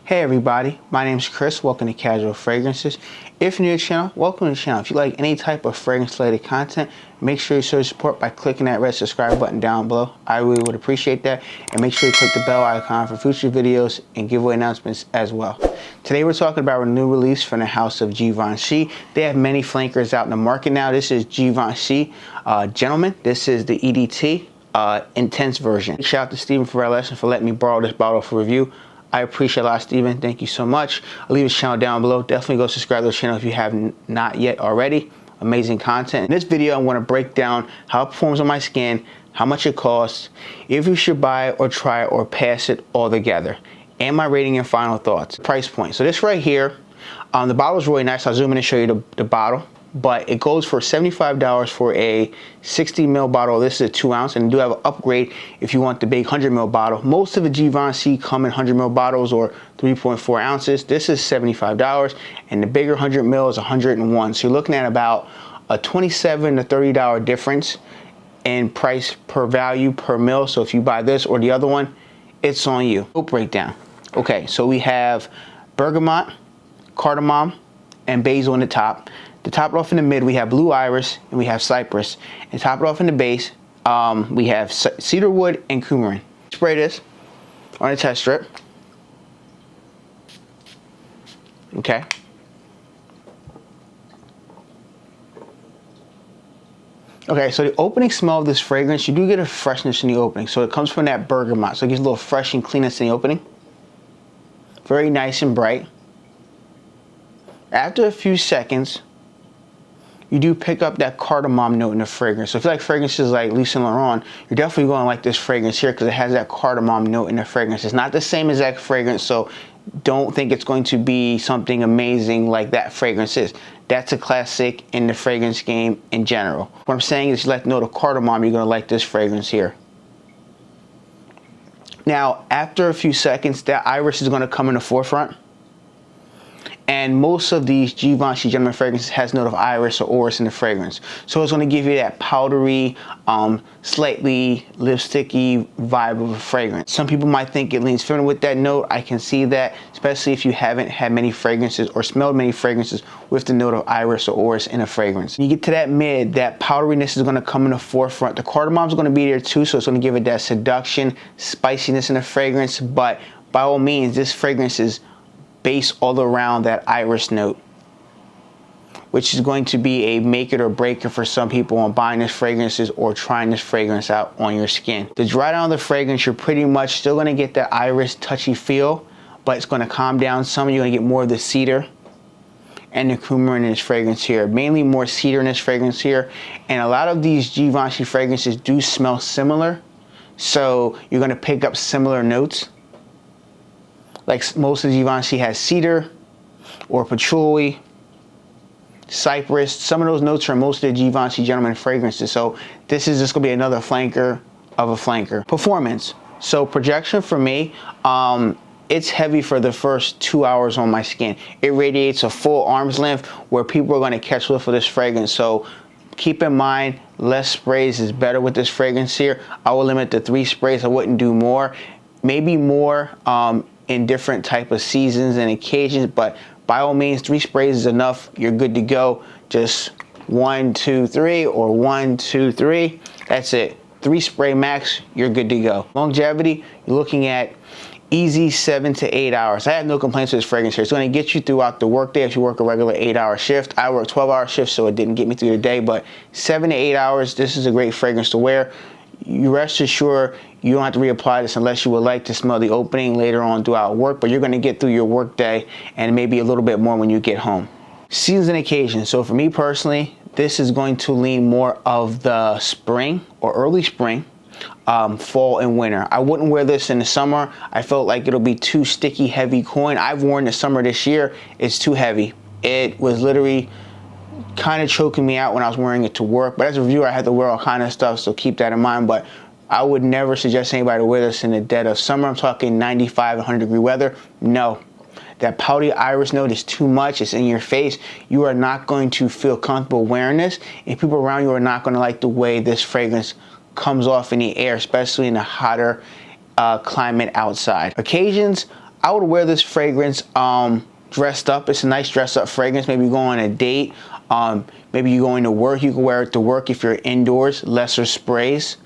Hey everybody, my name is Chris. Welcome to Casual Fragrances. If you're new to the channel, welcome to the channel. If you like any type of fragrance related content, make sure you show your support by clicking that red subscribe button down below. I really would appreciate that. And make sure you click the bell icon for future videos and giveaway announcements as well. Today we're talking about a new release from the house of Givenchy. They have many flankers out in the market now. This is Givenchy Gentleman. This is the EDT Intense version. Shout out to Stephen for letting me borrow this bottle for review. I appreciate a lot, Steven. Thank you so much. I'll leave his channel down below. Definitely go subscribe to the channel if you have not yet already. Amazing content. In this video, I'm going to break down how it performs on my skin, how much it costs, if you should buy it or try it or pass it altogether, and my rating and final thoughts. Price point. So this right here, the bottle is really nice. I'll zoom in and show you the bottle. But it goes for $75 for a 60 ml bottle. This is a 2 ounce, and you do have an upgrade if you want the big 100 ml bottle. Most of the Givenchy come in 100 ml bottles or 3.4 ounces. This is $75, and the bigger 100 ml is 101. So you're looking at about a $27 to $30 difference in price per value per ml. So if you buy this or the other one, it's on you. Breakdown. Okay, so we have bergamot, cardamom, and basil on the top. To top it off in the mid, we have blue iris and we have cypress. And top it off in the base, we have cedarwood and coumarin. Spray this on a test strip. Okay. Okay, so the opening smell of this fragrance, you do get a freshness in the opening. So it comes from that bergamot. So it gives a little fresh and cleanness in the opening. Very nice and bright. After a few seconds, you do pick up that cardamom note in the fragrance. So if you like fragrances like Yves Saint Laurent, you're definitely going to like this fragrance here because it has that cardamom note in the fragrance. It's not the same exact fragrance, so don't think it's going to be something amazing like that fragrance is. That's a classic in the fragrance game in general. What I'm saying is, you like the note of cardamom, you're going to like this fragrance here. Now, after a few seconds, that iris is going to come in the forefront. And most of these Givenchy Gentleman fragrances has note of iris or orris in the fragrance. So it's going to give you that powdery, slightly lipsticky vibe of a fragrance. Some people might think it leans feminine with that note. I can see that, especially if you haven't had many fragrances or smelled many fragrances with the note of iris or orris in a fragrance. When you get to that mid, that powderiness is going to come in the forefront. The cardamom is going to be there too, so it's going to give it that seduction, spiciness in the fragrance. But by all means, this fragrance is based all around that iris note, which is going to be a make it or break it for some people on buying this fragrances or trying this fragrance out on your skin. The dry down of the fragrance, you're pretty much still going to get that iris touchy feel, but it's going to calm down some. You're going to get more of the cedar and the coumarin in this fragrance here. Mainly more cedar in this fragrance here. And a lot of these Givenchy fragrances do smell similar, so you're going to pick up similar notes. Like most of Givenchy has cedar or patchouli, cypress. Some of those notes are in most of the Givenchy Gentleman fragrances. So this is just going to be another flanker of a flanker. Performance. So projection for me, it's heavy for the first 2 hours on my skin. It radiates a full arm's length where people are going to catch whiff of this fragrance. So keep in mind, less sprays is better with this fragrance here. I will limit to 3 sprays. I wouldn't do more. Maybe more in different type of seasons and occasions, but by all means, 3 sprays is enough. You're good to go. Just 1, 2, 3, or 1, 2, 3. That's it. 3 spray max, you're good to go. Longevity, you're looking at easy 7 to 8 hours. I have no complaints with this fragrance here. It's going to get you throughout the workday if you work a regular 8-hour shift. I work 12-hour shifts, so it didn't get me through the day, but 7 to 8 hours, this is a great fragrance to wear. You rest assured you don't have to reapply this unless you would like to smell the opening later on throughout work, but you're going to get through your work day and maybe a little bit more when you get home. Seasons and occasions. So for me personally, this is going to lean more of the spring or early spring, fall and winter. I wouldn't wear this in the summer. I felt like it'll be too sticky, heavy coin. I've worn the summer this year. It's too heavy. It was literally kind of choking me out when I was wearing it to work, but as a reviewer I had to wear all kind of stuff, so keep that in mind. But I would never suggest anybody to wear this in the dead of summer. I'm talking 95, 100 degree weather. No, that pouty iris note is too much. It's in your face. You are not going to feel comfortable wearing this, and people around you are not going to like the way this fragrance comes off in the air, especially in a hotter climate outside. Occasions, I would wear this fragrance dressed up. It's a nice dressed up fragrance. Maybe you go on a date. Maybe you're going to work. You can wear it to work if you're indoors. Lesser sprays.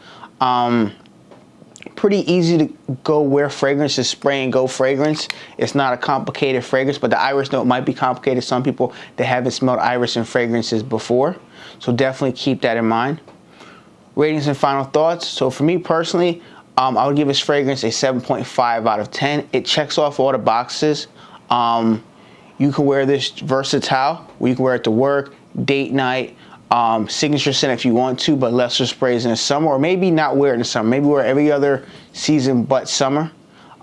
Pretty easy to go wear fragrance, just spray and go fragrance. It's not a complicated fragrance, but the iris note might be complicated. Some people, they haven't smelled iris in fragrances before, so definitely keep that in mind. Ratings and final thoughts. So for me personally, I would give this fragrance a 7.5 out of 10. It checks off all the boxes. You can wear this versatile. You can wear it to work, date night, signature scent if you want to, but lesser sprays in the summer, or maybe not wear it in the summer. Maybe wear it every other season but summer,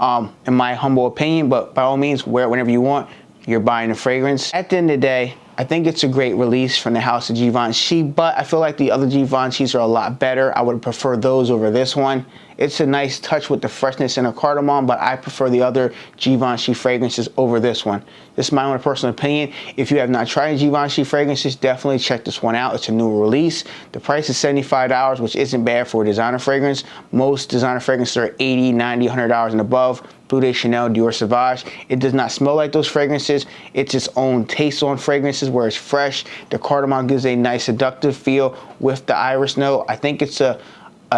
in my humble opinion. But by all means, wear it whenever you want. You're buying the fragrance. At the end of the day, I think it's a great release from the house of Givenchy, but I feel like the other Givenchys are a lot better. I would prefer those over this one. It's a nice touch with the freshness and the cardamom, but I prefer the other Givenchy fragrances over this one. This is my own personal opinion. If you have not tried Givenchy fragrances, definitely check this one out. It's a new release. The price is $75, which isn't bad for a designer fragrance. Most designer fragrances are $80, $90, $100 and above. Bleu de Chanel, Dior Sauvage. It does not smell like those fragrances. It's its own taste on fragrances where it's fresh. The cardamom gives a nice seductive feel with the iris note. I think it's a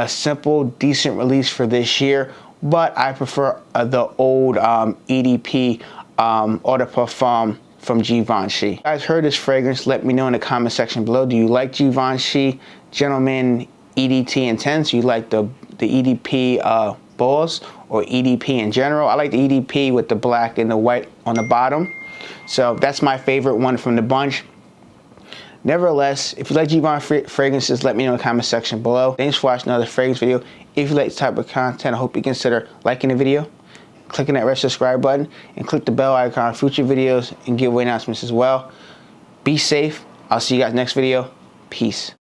simple, decent release for this year, but I prefer the old EDP Eau de Parfum from Givenchy. If you guys heard this fragrance, let me know in the comment section below. Do you like Givenchy Gentleman EDT Intense? You like the EDP balls, or EDP in general? I like the EDP with the black and the white on the bottom. So that's my favorite one from the bunch. Nevertheless, if you like Givenchy fragrances, let me know in the comment section below. Thanks for watching another fragrance video. If you like this type of content, I hope you consider liking the video, clicking that red subscribe button, and click the bell icon for future videos and giveaway announcements as well. Be safe. I'll see you guys next video. Peace.